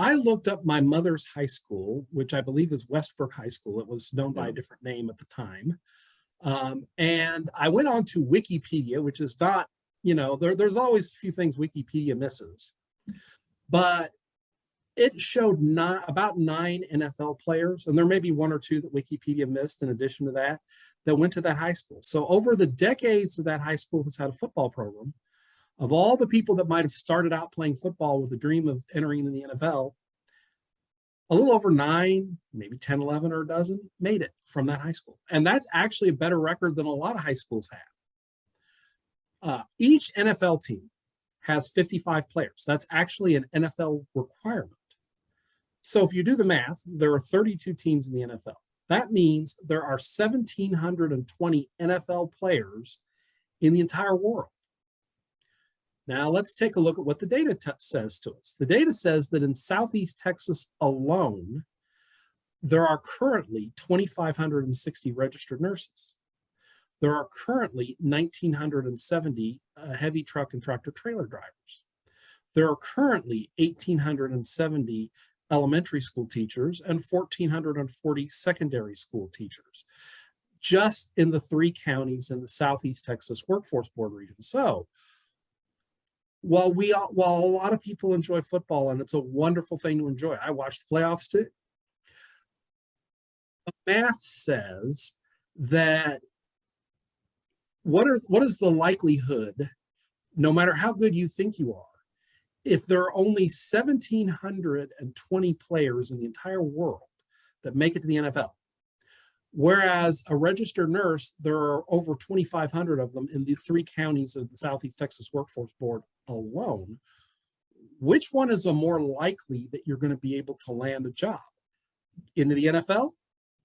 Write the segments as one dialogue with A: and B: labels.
A: I looked up my mother's high school, which I believe is Westbrook High School. It was known by a different name at the time. And I went on to Wikipedia, which is not, there's always a few things Wikipedia misses. But it showed about 9 NFL players, and there may be 1 or 2 that Wikipedia missed in addition to that went to that high school. So over the decades that high school has had a football program, of all the people that might have started out playing football with a dream of entering in the NFL, a little over 9, maybe 10, 11, or a dozen made it from that high school. And that's actually a better record than a lot of high schools have. Each NFL team has 55 players. That's actually an NFL requirement. So if you do the math, there are 32 teams in the NFL. That means there are 1,720 NFL players in the entire world. Now let's take a look at what the data says to us. The data says that in Southeast Texas alone, there are currently 2,560 registered nurses. There are currently 1,970 heavy truck and tractor trailer drivers. There are currently 1,870 elementary school teachers and 1,440 secondary school teachers, just in the 3 counties in the Southeast Texas Workforce Board region. So while a lot of people enjoy football, and it's a wonderful thing to enjoy, I watch the playoffs too. The math says that what is the likelihood, no matter how good you think you are, if there are only 1,720 players in the entire world that make it to the NFL, whereas a registered nurse, there are over 2,500 of them in the 3 counties of the Southeast Texas Workforce Board alone, which one is a more likely that you're going to be able to land a job? Into the NFL,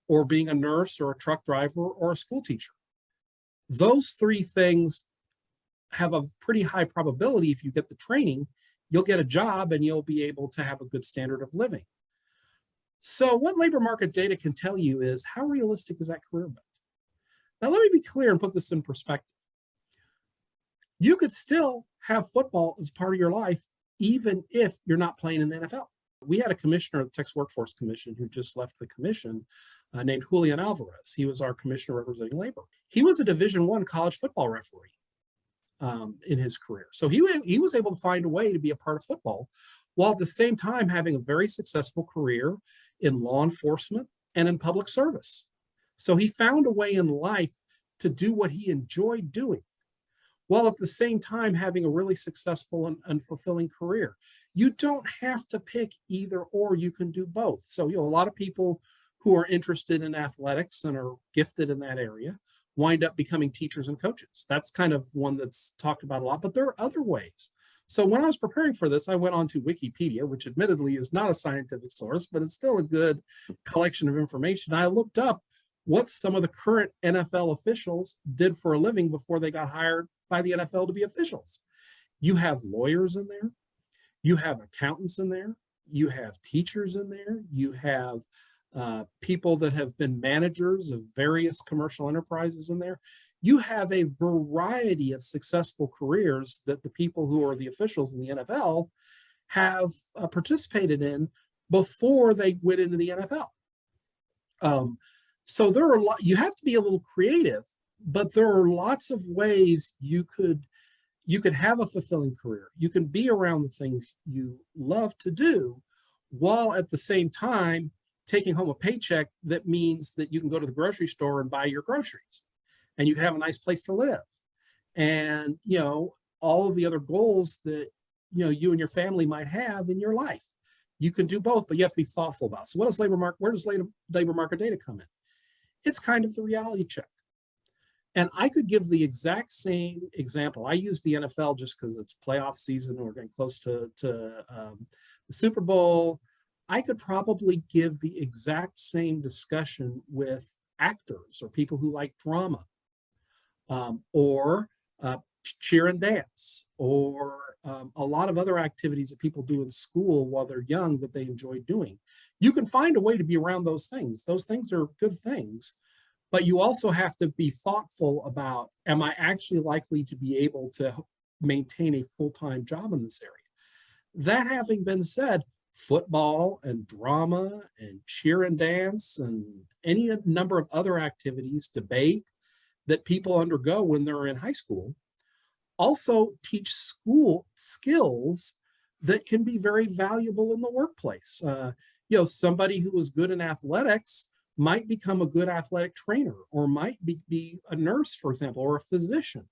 A: or being a nurse or a truck driver or a school teacher? Those 3 things have a pretty high probability. If you get the training, you'll get a job and you'll be able to have a good standard of living. So what labor market data can tell you is, how realistic is that career bet? Now, let me be clear and put this in perspective. You could still have football as part of your life, even if you're not playing in the NFL. We had a commissioner of the Texas Workforce Commission who just left the commission named Julian Alvarez. He was our commissioner representing labor. He was a Division I college football referee in his career. So he was able to find a way to be a part of football, while at the same time having a very successful career in law enforcement and in public service. So he found a way in life to do what he enjoyed doing, while at the same time having a really successful and fulfilling career. You don't have to pick either or, you can do both. So, a lot of people who are interested in athletics and are gifted in that area wind up becoming teachers and coaches. That's kind of one that's talked about a lot, but there are other ways. So when I was preparing for this, I went on to Wikipedia, which admittedly is not a scientific source, but it's still a good collection of information. I looked up what some of the current NFL officials did for a living before they got hired by the NFL to be officials. You have lawyers in there, you have accountants in there, you have teachers in there, you have people that have been managers of various commercial enterprises in there. You have a variety of successful careers that the people who are the officials in the NFL have participated in before they went into the NFL. So there are you have to be a little creative, but there are lots of ways you could have a fulfilling career. You can be around the things you love to do, while at the same time taking home a paycheck that means that you can go to the grocery store and buy your groceries, and you can have a nice place to live. And, all of the other goals that, you and your family might have in your life. You can do both, but you have to be thoughtful about it. So where does labor market data come in? It's kind of the reality check. And I could give the exact same example. I use the NFL just because it's playoff season. We're getting close to the Super Bowl. I could probably give the exact same discussion with actors or people who like drama, or cheer and dance, or a lot of other activities that people do in school while they're young that they enjoy doing. You can find a way to be around those things. Those things are good things, but you also have to be thoughtful about, am I actually likely to be able to maintain a full-time job in this area? That having been said, football and drama and cheer and dance and any number of other activities, debate that people undergo when they're in high school, also teach school skills that can be very valuable in the workplace. Somebody who is good in athletics might become a good athletic trainer, or might be a nurse, for example, or a physician,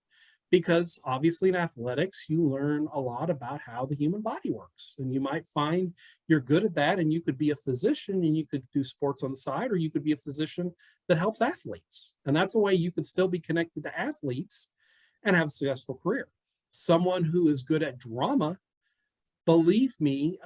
A: because obviously in athletics, you learn a lot about how the human body works. And you might find you're good at that, and you could be a physician and you could do sports on the side, or you could be a physician that helps athletes. And that's a way you could still be connected to athletes and have a successful career. Someone who is good at drama, believe me,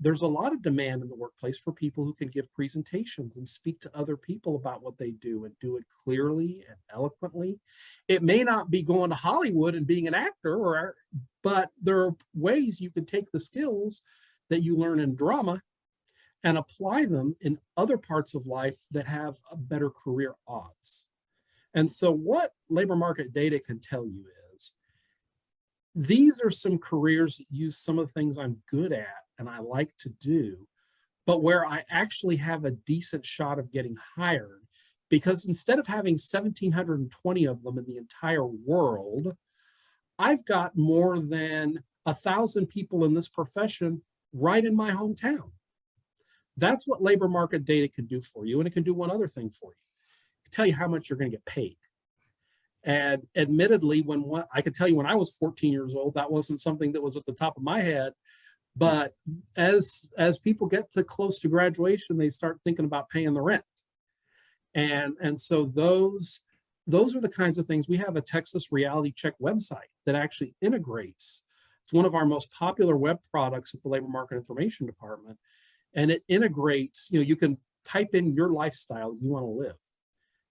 A: there's a lot of demand in the workplace for people who can give presentations and speak to other people about what they do and do it clearly and eloquently. It may not be going to Hollywood and being an actor, but there are ways you can take the skills that you learn in drama and apply them in other parts of life that have a better career odds. And so what labor market data can tell you is, these are some careers that use some of the things I'm good at and I like to do, but where I actually have a decent shot of getting hired, because instead of having 1,720 of them in the entire world, I've got more than 1,000 people in this profession right in my hometown. That's what labor market data can do for you. And it can do one other thing for you. It can tell you how much you're going to get paid. And admittedly, I could tell you when I was 14 years old, that wasn't something that was at the top of my head. But as people get to close to graduation, they start thinking about paying the rent. And so those are the kinds of things. We have a Texas Reality Check website that actually integrates. It's one of our most popular web products at the Labor Market Information Department. And it integrates, you can type in your lifestyle you want to live,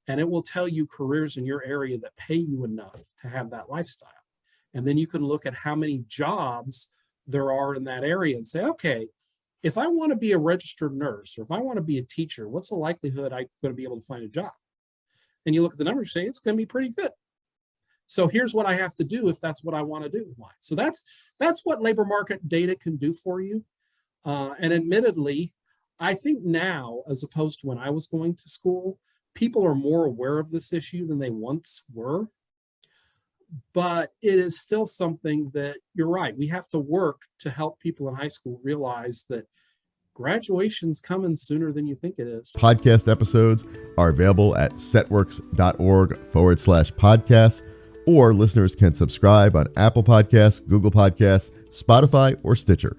A: and it will tell you careers in your area that pay you enough to have that lifestyle. And then you can look at how many jobs there are in that area and say, okay, if I want to be a registered nurse, or if I want to be a teacher, what's the likelihood I'm going to be able to find a job? And you look at the numbers and say, it's going to be pretty good. So here's what I have to do if that's what I want to do. So that's what labor market data can do for you. And admittedly, I think now, as opposed to when I was going to school, people are more aware of this issue than they once were. But it is still something that, you're right, we have to work to help people in high school realize that graduation's coming sooner than you think it is.
B: Podcast episodes are available at setworks.org/podcast, or listeners can subscribe on Apple Podcasts, Google Podcasts, Spotify, or Stitcher.